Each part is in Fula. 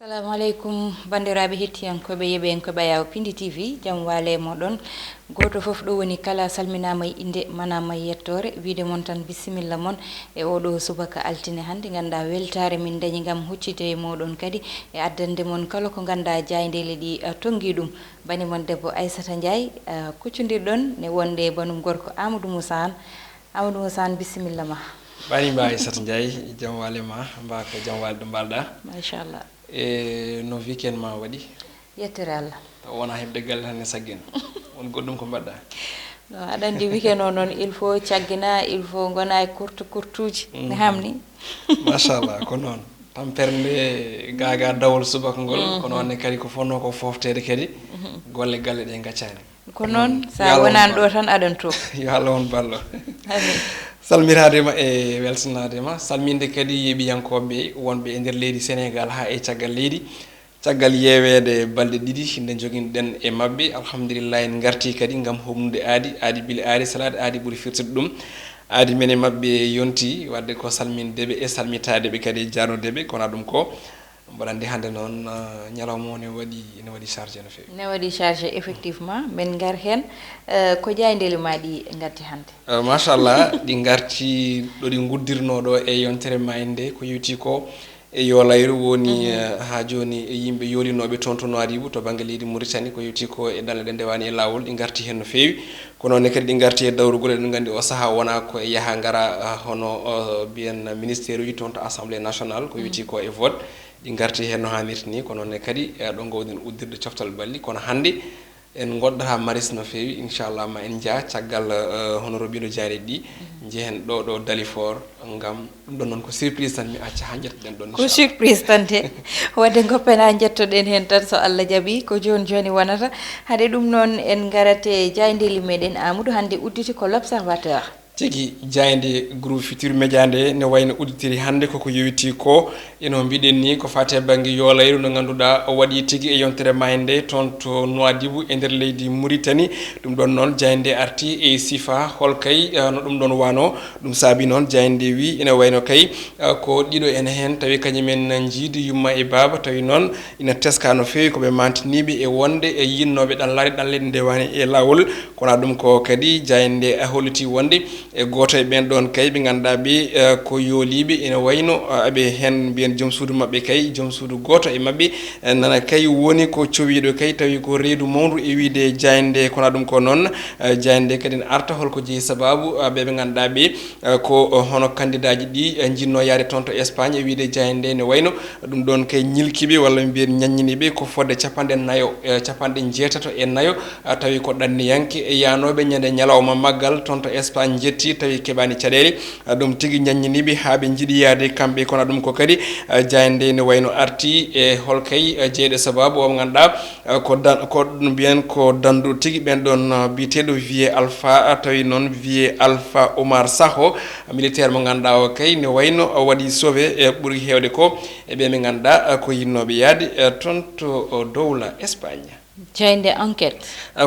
Assalamu alaikum bandiraɓe hettiyankoɓe yeɓenkoɓe yaw Pindi TV jam wale moɗon goto fof ɗo woni kala salminama inde manama yettore wiide mon tan bisimilla mon e oɗo subaka altine hande ganda weltare min dañi gam huccide e moɗon kadi e addande mon kala ko ganda jaydele ɗi tongi ɗum bani mon debbo AISSATA Ndiaye kuccodirɗon ne wonde banum gorko Amadou Moussa bisimilla ma bani mba AISSATA Ndiaye jam wale ma mba ko jam wale ɗo mbalɗa machallah e no weekend ma waɗi yettere Allah wona hebde galle tan e saggina won goɗɗum ko mbaɗɗa no aɗa andi weekend o noon il faut caggina il faut gona e kurtuji ne hamni machallah ko noon tamperde gaga dawol subaka ngol ko noonne kadi ko fonno ko foftede kadi golle galle ɗe gaccani ko noon sa wonani ɗo tan aɗan to yo Allah won ballo salmiradema e weltanadema salminde kadi yeɓiyankoɓe wonɓe e nder leydi Sénégal ha e caggal leydi caggal yewede balɗe ɗiɗi nde joguinoɗen e mabɓe alhamdulillah en garti kadi gam homnude aadi bile aadi salade aadi ɓuuri firtude ɗum aadi men e mabɓe yonti wadde ko salmindeɓe e salmitadeɓe kadi jarnodeɓe kono ɗum ko mbaɗandi hande noon ñalawma ne waɗi chargé no fewi ne waɗi chargé effectivement men gar hen ko jaydeli ma ɗi garti hande machallah ɗi garti ɗoɗi guddirno ɗo e yontere ma nde ko yewti ko e yolayru woni ha joni e yimɓe yolinoɓe tontono aribu to banggue leydi Mauritanie ko yewti ko e dalle ɗe ndewani e lawol ɗi garti hen no fewi kono ne kadi ɗi garti e dawrugol eɗen gandi o saaha wona ko e yaaha gara hono biyen ministére uji toon to assemblée nationale ko yewti ko e vote ɗi garti hen no hannirta ni kono ne kadi ɗo gowden uddirde coftal balli kono hande en goddata maris no fewi inchallah ma en jaa caggal hono robino jaari ɗi jehen ɗo Dalifort gam ɗum ɗon noon ko surprise tan mi acca ha jettoɗen ɗon ko surprise tan te wadde goppena jettoɗen hen tan so Allah jaaɓi ko joni wonata haade ɗum noon en garate jaydeli meɗen Amadou hande udditi ko l'observateur tigi jayde groupe Futur Média nde ne wayno udditiri hande koko yewiti ko eno mbiɗen ni ko fate banggue yolayru no ganduɗa o waɗi tigi e yontere ma nde toon to Nouadhibou e nder leydi Mauritanie ɗum ɗon noon jayde arti e sifa hol kay no ɗum ɗon wano ɗum saabi noon jayde wi ene wayno kay ko ɗiɗo ene hen tawi kañumen jiidi yumma e baba tawi noon ina teska no fewi koɓe mantiniɓe e wonde e yinnoɓe ɗallede ndewani e lawol kono ɗum ko kadi jayde holliti wonde e goto e ɓen ɗon kay ɓe ganduɗa ɓe ko yooliɓe ene wayno aɓe hen mbiyen joom suudu mabɓe kay joom suudu goto e mabɓe nana kay woni ko cowiɗo kay tawi ko reedu mawdu e wiide jayde kono ɗum ko noon jayde kadi ne arta holko jeeyi sababu ɓeɓe ganduɗa ɓe ko hono candidat ji ɗi jinno yaade toon to Espagne e wiide jayde ne wayno ɗum ɗon kay ñilkiɓe walla mbiyen ñaññiniɓe ko fodde capanɗe jeetato e naayo tawi ko ɗanniyanke e yanoɓe ñande ñalawma maggal toon to Espagne jetti tawi keɓani caɗele ɗum tigui ñaññiniɓe ha ɓe jiiɗi yaade kamɓe kono ɗum ko kadi jayde ne wayno arti e holkay jeeɗe sababu o ganduɗa ko mbiyen ko dandu tigui ɓen ɗon biteɗo wiye Alpha tawi noon wiye Alpha Oumar Sakho militaire mo ganduɗa o kay ne wayno waɗi sauvé e ɓuuri hewde ko e ɓe ganduɗa ko yinnoɓe yaade toon to dowla Espagne jayde enquête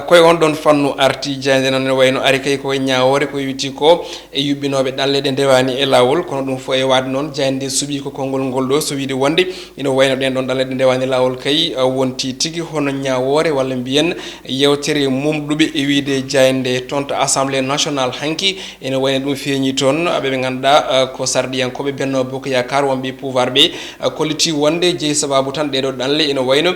koye on ɗon fannu arti jayde noon ne wayno ari kay koye ñawore ko yewti ko e yuɓɓinoɓe ɗallede ndewani e lawol kono ɗum fo e wade noon jayde suuɓi ko konngol ngol ɗo so wiide wonde ina wayno ɗen ɗon ɗallede ndewani e lawol kay wonti tigui hono ñawore walla mbiyen yewtere mumɗuɓe e wiide jayde toon to assemblée nationale hanki ene wayno ɗum feeñi toon ɓeɓe ganduɗa ko sarɗiyankoɓe Benno Bokk Yakar wonɓe pouvoir ɓe kolliti wonde jeeyi sababu tan ɗeɗo ɗalle ene wayno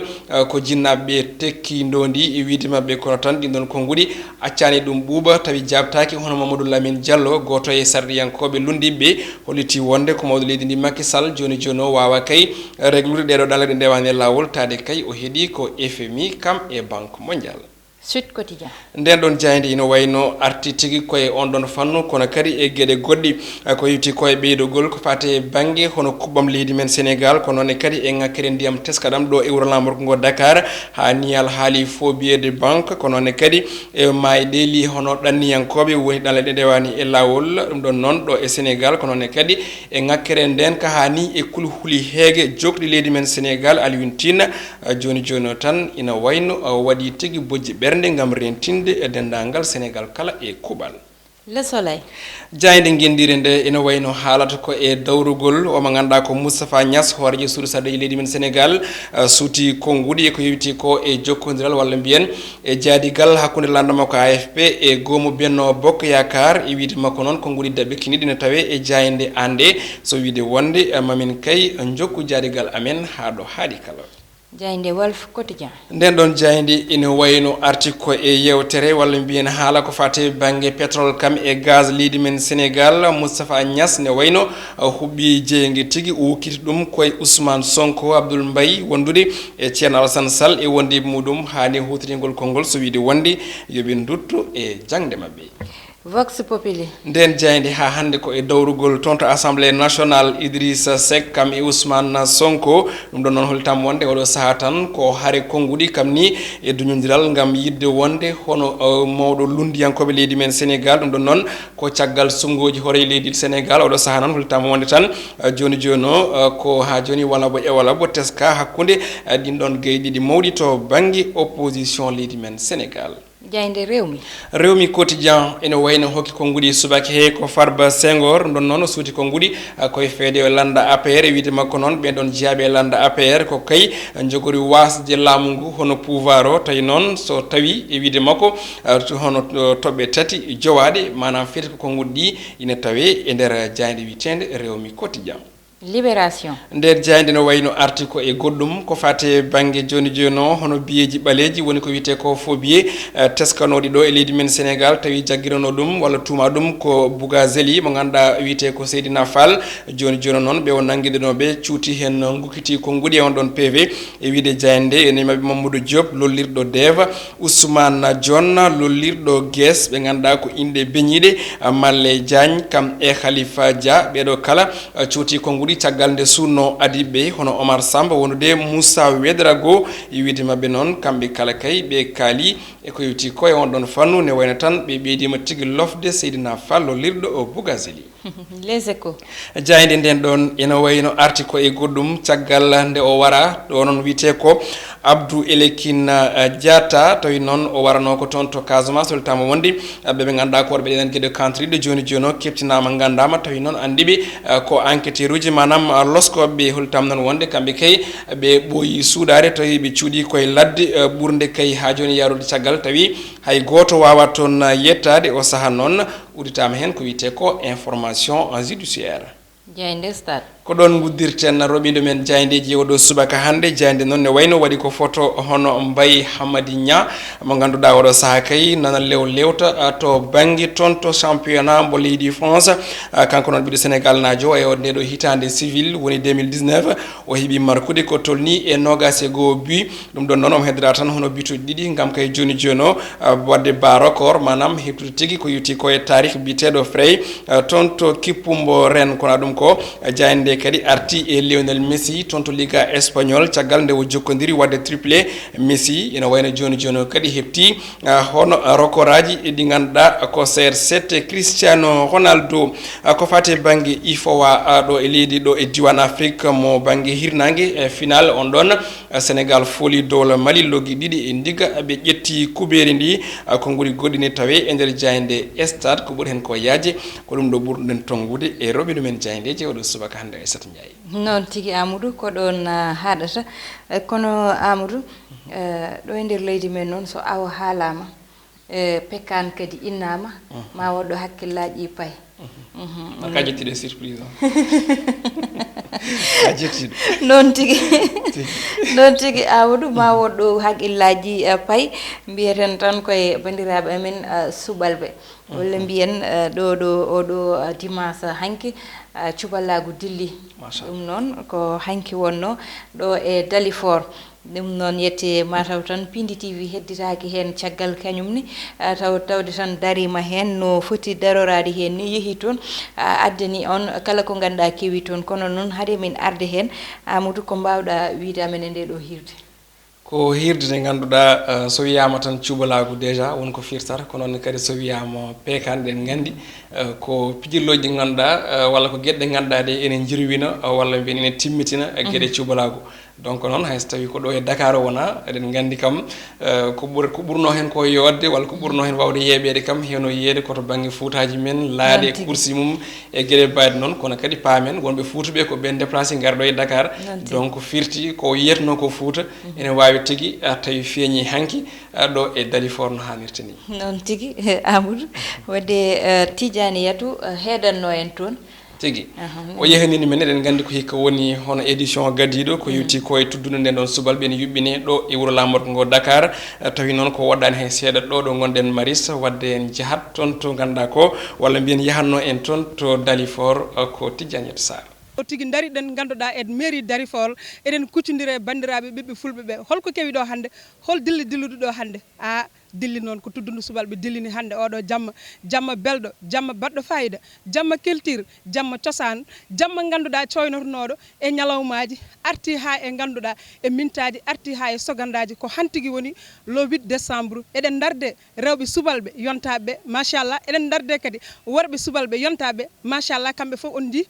ko jinnaɓeɓe tekki ndondi e wiide mabɓe kono tan ɗin ɗon konnguli accani ɗum ɓuuɓa tawi jabtaki hono Mamadou Lamine Diallo goto e sarɗiyankoɓe lundimɓe holliti wonde ko mawɗo leydi ndi Macky Sall joni o wawa kay réglude ɗeɗo ɗallede ndewani e lawol tade kay o heeɗi ko FMI kam e Banque mondiale Sud Quotidien nden ɗon jayde ino wayno arti tigui koye on ɗon fannu kono kadi e gueɗe goɗɗi ko yewti koye ɓeydogol ko fate banggue hono kuɓɓam leydi men Sénégal ko noonne kadi e ŋakkere ndiyam teskaɗam ɗo e wuuro lamorgo ngo Dakar ha niyal haali faux billet de banque ko noonne kadi e mayɗe li hono ɗanniyankoɓe woni ɗanleɗe ndewani e lawol ɗum ɗon noon ɗo e Sénégal ko noonne kadi e ŋakkere nden ka hani e kulhuli heege jokɗi leydi men Sénégal Alioune Tine joni o tan ina wayno waɗi tigui bojji ɓernde gam rentinde e dendagal Sénégal kala e kuɓal Le Soleil. Jayde gendire nde ina wayno haalata ko e dawrugol o mo ganduɗa ko Moustapha Niass hoorejo suudu sadde e leydi men Sénégal suuti konguɗi ko yewti ko e jokkodiral walla mbiyen e jaadigal hakkude landa makko AFP e goomu Benno Bokk Yakar e wiide makko noon konguɗi dabɓe kiniɗi ne tawe e jayde ande so wiide wonde mamin kay jokku jaadigal amen ha ɗo haaɗi kala Jayde Wolf Quotidien. nden ɗon jaydi ina wayno arti ko e yewtere walla mbiyen haala ko fate banggue pétrole kam e gaz leydi men Sénégal Moustapha Niass ne wayno huɓɓi jeeygue tigui o wukkiti ɗum koye Ousmane Sonko Abdoul Mbaye wondude e Thierno Alassane Sall e wondiɓe muɗum hani hutoringol konngol so wiide wonde yoɓe dutto e jangde mabɓe. Vox Populi. nden jayde ha hande ko e dawrugol toon to assemblée nationale Idrissa Seck kam e Ousmane Sonko ɗum ɗon noon holtam wonde oɗo saaha tan ko haare konguɗi kam ni e duñodiral gam yidde wonde hono mawɗo lundiyankoɓe leydi men Sénégal ɗum ɗon noon ko caggal sumgoji hoore leydi Sénégal oɗo saaha noon holtam wonde tan joni joni o ko ha joni wala bo e wala bo teska hakkude ɗin ɗon gueyi ɗiɗi mawɗi to banggue opposition leydi men Sénégal. Jayde Rewmi. Rewmi Quotidien ene wayno hokki konguɗi subaki he ko Farba Senghor ɗon noon suuti konguɗi koye feede o landa APR e wiide makko noon ɓen ɗon jeeyaɓe landa APR ko kay jogori wasde laamu ngu hono pouvoir o tawi noon so tawi e wiide makko hono toɓɓe tati jowaɗe manam feti ko konguɗi ɗi ina tawe e nder jayde witende Rewmi Quotidien. Libération. nder jayde no wayno arti ko e goɗɗum ko fate banggue joni joni o hono biyeji ɓaleji woni ko wiyete ko faux billet teskanoɗi ɗo e leydi men Sénégal tawi jagguirano ɗum walla tuma ɗum ko Bougazeli mo ganduɗa wiyete ko Seydina Fall joni joni noon ɓe o nanguidinoɓe cuuti hen gukkiti konguɗi e on ɗon PV e wiide jayde ene mabɓe Mamadou Diop lollirɗo Deva Ousmane Dione lollirɗo Guess ɓe ganduɗa ko inde beñiɗe Malle Diagne kam e Khalifa Dia ɓeɗo kala cuuti konguɗi caggal nde sunno adiɓe hono Omar Samba wonude Moussa Wedrago e wiide mabɓe noon kamɓe kala kay ɓe kaali e ko yewti ko e on ɗon fannu ne wayno tan ɓe ɓeydima tigui lofde Seydina Fall lollirɗo o Bougazeli. Les Échos. jayde nden ɗon ene wayno arti ko e goɗɗum caggal nde o wara ɗo noon wiyete ko Abdou Elekina Diatta tawi noon o warano ko toon to Casamance holtama wonde ɓeɓe ganduɗa ko worɓe ɗenen gueɗe kantriɗe joni joni o keptinama gandama tawi noon andiɓe ko enquêteur uji manam loskoɓe holtam noon wonde kamɓe kay ɓe ɓooyi suuɗade tawi ɓe cuuɗi koye ladde ɓurde kay ha joni yarude caggal tawi hay goto wawa toon yettade o saaha noon uditama hen ko wiyete ko information judiciaire. Jayde Stade. ko ɗon guddirten roɓiɗo men jayndeji oɗo subaka hande jayde noon ne wayno waɗi ko photo hono Mbaye Hamadi Nia mo ganduɗa oɗo saaha kay nana lewta to banggue toon to championnat mbo leydi France kanko noon ɓiɗo Sénégal najo e ndeɗo hitande civil woni 2019 o heeɓi markude ko tolni e 21 but ɗum ɗon noon omo heddora tan hono bituji ɗiɗi gam kay joni joni o wadde ba record manam heptude tigui ko yuti ko e tarih biteɗo Frey toon to kippumbo ren kona ɗum ko jayde kadi arti e Lionel Messi toon to Liga Espagnol caggal nde o jokkodiri wadde triplé Messi ina wayno joni joni kadi hepti hono recordaji ɗi ganduɗa ko CR7 Cristiano Ronaldo ko fate banggue IFOA ɗo e leydi ɗo e diwan Afrique mo banggue hirnangue e final on ɗon Sénégal fooli dow Mali loggi ɗiɗi e ndiga ɓe ƴetti kuberi ndi konnguli goɗɗini tawe e nder jayde stade ko ɓuri hen ko yaaje ko ɗum ɗo ɓurɗen tongude e roɓe ɗumen jayndeje oɗo subaka hande AISSATA Ndiaye. noon tigi Amadou ko ɗon haɗata kono Amadou ɗo e nder leydi men noon so awa haalama pekkan kadi innama ma waɗɗo hakkillaji pay ka jettiɗe surprise noon tigi Amadou ma woɗɗo haqqillaji pay mbiyeten tan koye bandiraɓe amen suɓalɓe walla mbiyen ɗo oɗo dimanche hanki cuballagu dilli ɗum noon ko hanki wonno ɗo e Dalifort ɗum noon yette mataw tan PIINDITV hedditaki hen caggal kañumni tawde tan darima hen no foti darorade hen ni yeehi toon addani on kala ko ganduɗa kewi toon kono noon haade min arde hen Amadou ko mbawɗa wiide amen e nde ɗo hirde ko hirde nde ganduɗa so wiyama tan cuɓalagu déjà wonko firtata ko noon kadi so wiyama peekani ɗen gandi ko pijirloji ɗi ganduɗa walla ko gueɗe ɗe ganduɗa ɗe ene jirwina walla mbiyen ene timmitina gueɗe cuɓalagu donc noon hay so tawi ko ɗo e Dakar wona eɗen gandi kam ko ɓurno hen ko yodde walla ko ɓurno hen wawde yeeɓede kam hewno yiyede koto banggue Foutaji men laade kursi mum e gueɗe mbaɗe noon kono kadi paamen wonɓe Foutaɓe ko ɓen déplacé garɗo e Dakar donc firti ko yiyatno ko Fouta ene wawi tigui tawi feeñi hanki ɗo e Dalifort no hannirta ni noon tigui Amadou wadde Tidiani Yatou heedanno en toon tigi o yehanini men eɗen gandi ko hikka woni hono édition gadiɗo ko yewti koye tuddude nden ɗon subalɓe ne yuɓɓine ɗo e wuuro lamorgo ngo Dakar tawi noon ko waɗɗani hen seeɗa ɗo ɗo gonɗen Maris wadde en jahat toon to ganduɗa ko walla mbiyen yahanno en toon to Dalifort ko Tidiani Yatou Sarr o tigi dariɗen ganduɗa e mairie Dalifort eɗen kuccodira e bandiraɓe ɓiɓɓe fulɓe ɓe holko kewi ɗo hande hol dillude ɗo hande dilli noon ko tuddudu subalɓe dillini hande oɗo jamma belɗo jamma baɗɗo fayida jamma keltir jamma cosaan jamma ganduɗa coynotonoɗo e ñalawmaji arti ha e ganduɗa e mintaji arti ha e sogandaji ko hantigui woni le 8 décembre eɗen darde rewɓe subalɓe yontaɓeɓe machallah eɗen darde kadi worɓe subalɓe yontaɓe machallah kamɓe foof on ji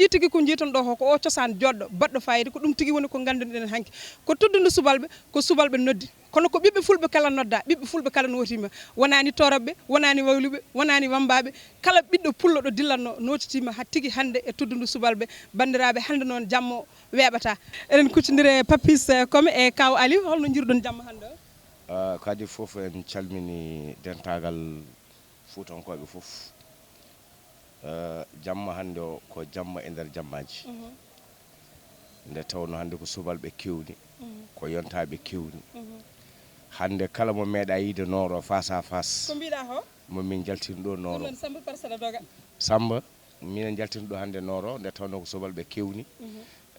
tigui ko jiiton ɗo ko o cosaan joɗɗo baɗɗo fayida ko ɗum tigui woni ko ganduɗen hanki ko tuddudu subalɓe ko subalɓe noddi kono ko ɓiɓɓe fulɓe kala nodda ɓiɓɓe fulɓe kala notima wonani toroɓɓe wonani wawluɓe wonani wambaɓe kala ɓiɗɗo pullo ɗo dillanno notitima ha tigui hande e tuddudu subalɓe bandiraɓe hande noon jamma weeɓata eɗen kuccodira e Papis comme e kaw Ali holno jiruɗon jamma hande o kadi foof en calmini dentagal Fuutankoɓe foof jamma hande o ko jamma e nder jammaji nde tawno hande ko subalɓe kewni ko yontaɓe kewni hande kala mo meeɗa yiide Noro face à face ko mbiɗa ho momin jaltino ɗo Noro Samba parcelle doga Samba minen jaltino ɗo hande Noro nde tawno ko subalɓe kewni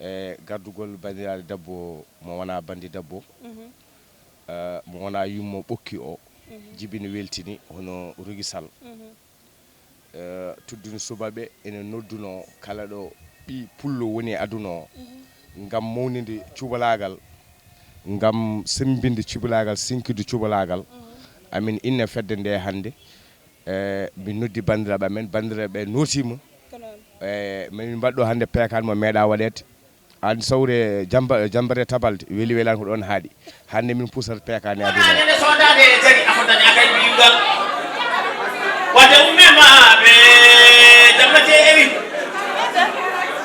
e gardugol bandiraɗo debbo mo wona bandi debbo mo wona yummo ɓokki o jibini weltini hono Rugisal tudduni subalɓe ene nodduno kala ɗo ɓi pullo woni e aduna o ngam mawnide cubalagal ngam sembinde cubalagal sinkide cubalagal amin inne fedde nde hande min noddi bandiraɓe amen bandiraɓe notima min mbaɗɗo hande pekan mo meeɗa waɗede an sawre jambare tabalde weeli welani ko ɗon haaɗi hande min pusata pekane aduna sondade e jari afodani akay biyugal wadde ummemaɓe jammate ewi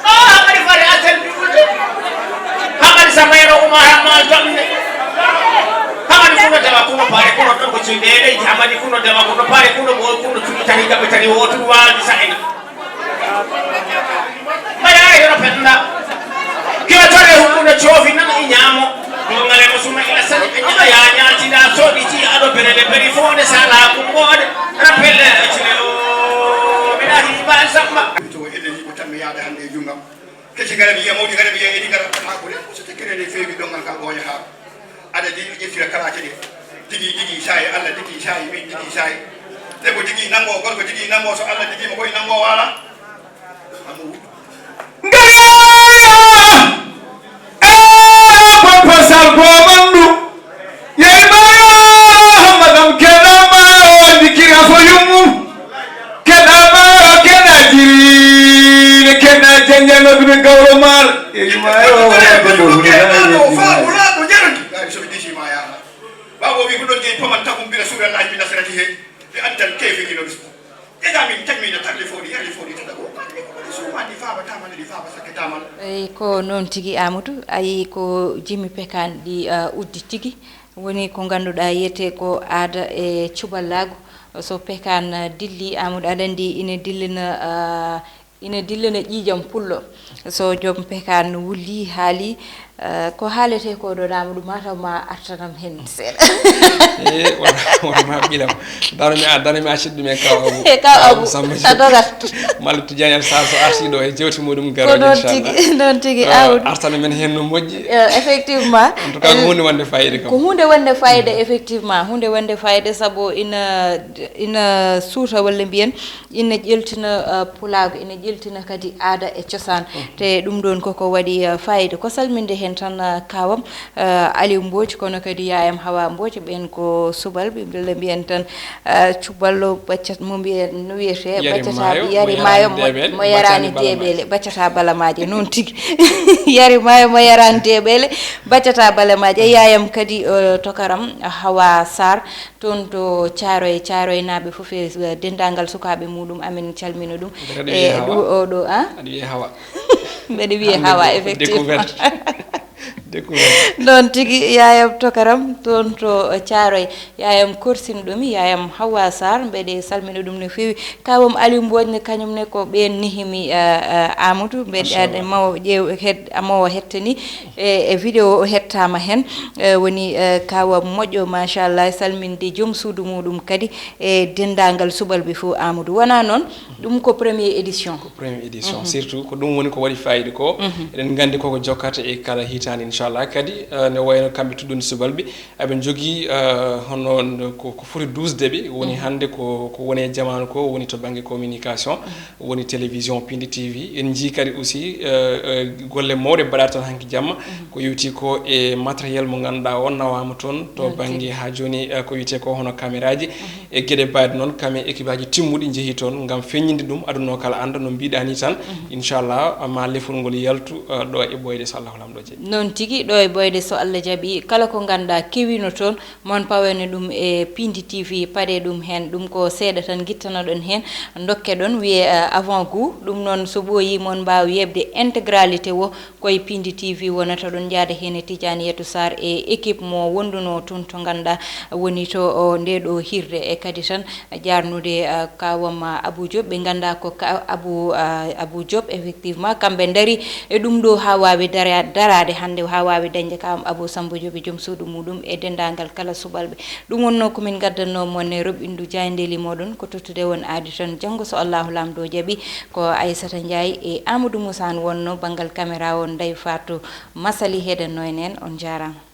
hamadi fare atel biwulde hamadi samayro umar hamma jamde hamadi kuno dema kuno paare kuno ɗon ko cindeɗe hamadi kuno dema kuno paare kuno mo kuno cuɗi tani gaɓe tani wotu waldi sahena maya yono penda kiwa tore hukkude coofi nan e ñaamo ɗongalemo suma ila sani ɓe ñaga ya ñaltida soɗi ci aɗo berede beri fonde sala kummode rappelle cine o mbiɗa hiɓal samba to eɗen yiɓo tan mi yaada hannde e junggam kecci gara mi yiya mawɗi gara mi yiya eɗi gara hakude so tekkirede feewi ɗongal kal ɓooya haa aɗa jiɗi ƴettira kalaake ɗe digui sayi Allah digui sayi min digui sayi debbo digui nango gorko digui nango so Allah diguima koye nango waala amo wuɗɗu Pasal komandu yey mayo madam keda mayo dikira fo yumu keda mayo keda jiri keda janjano dum gawro mar yey mayo ko jarani so disi ma ya bawo wi ko don jey paman takum bi rasulullah bi nasrati he bi antal kayfi kilo bis ega min tammi na tagle fodi yali fodi tadago eyi ko noon tigui Amadou ayi ko Jimmy Pekan ɗi uddi tigui woni ko ganduɗa yiyete ko aada e cuballago so Pekan dilli Amadou aɗa andi ina dillina ƴiijam pullo so joom Pekan wulli haali ko haalete ko ɗo Amadou mataw ma artanam hen seeɗa wonma ɓilam darami accide ɗum e kaw abou a dogat malla Tidiani Yatou Sarr so arti ɗo e jewti muɗum ko noon tigui Amadou artana men hen no moƴƴi effectivement en tout cas ko hunde wonde fayida kam ko hunde wonde fayida effectivement hunde wonde fayida saabu ina suuta walla mbiyen ina ƴeltina pulago ina ƴeltina kadi aada e cosaan te ɗum ɗon koko waɗi fayida ko salminde hen mbiyen tan kawam Aliou Mbodj kono kadi yayam Hawa Mbodj ɓen ko subalɓe ɓe mbiyen tan cuballo baccat mo mbiyen no wiyete baccata yari maayo mo yarani deɓele baccata balamaje noon tigi yari maayo mo yarani deɓele baccata balamaje yayam kadi tokaram Hawa Sar toon to Thiaroye naɓe fof e dendagal sukaɓe muɗum amin calmina ɗum e ɗum oɗo mbeɗa wiye Hawa effectivement non tigi yayam tokaram toon to Thiaroye yayam korsino ɗum yayam Hawa Sar mbeɗe salmina ɗum no fewi kawam Aliou Mbodj ne kañumne ko ɓen nihimi Amadou mbeɗe mawo ƴeew mawo hettani e vidéo o hettama hen woni kawam moƴƴo machallah salminde joom suudu muɗum kadi e dendagal subalɓe fof Amadou wona noon ɗum ko premier édition surtout ko ɗum woni ko waɗi fayida ko eɗen gandi koko jokkata e kala hitande inchallah kadi ne wayno kamɓe tuddude subalɓe eɓe jogui hono ko foti 12 deɓe woni hande ko woni e jamanu ko woni to banggue communication woni télévision Pindi TV en jii kadi aussi golle mawɗe mbaɗata tan hanki jamma ko yewti ko e matériel mo ganduɗa o nawama toon to banggue ha joni ko wiyete ko hono caméra ji e gueɗe mbaɗe noon kame équipe aji timmuɗi jeehi toon gam feññinde ɗum aduna o kala anda no mbiɗa ni tan inchallah ma lefol ngol yaltu ɗo e ɓoyde so Allah lamɗo jaaɓi non tigi ɗo e ɓoyde so Allah jaaɓi kala ko ganduɗa kewino toon mon pawene ɗum e Pindi TV paɗe ɗum hen ɗum ko seeɗa tan guittana ɗon hen dokke ɗon wiye avant goût ɗum noon so ɓooyi mon mbawi yebde intégralité o koye Pindi TV wonata ɗon jaada hen e Tidiane Yetou Sarr e équipe mo wonduno toon to ganduɗa woni to nde ɗo hirde e kadi tan jarnude kawam Abou Diop ɓe ganda ko Abou Diop effectivement kamɓe daari e ɗum ɗo ha wawi darade hande ha wawi dañde kawam Abou Samba Diop e joom suudu muɗum e dendagal kala subalɓe ɗum wonno komin gaddanno mon e roɓindu jayndeli moɗon ko tottude won aadi tan janggo so Allahu lamdo jaaɓi ko Aissata Ndiaye e Amadou Moussa wonno bangal caméra on Ndeye Fatou Massaly heɗenno en on jarama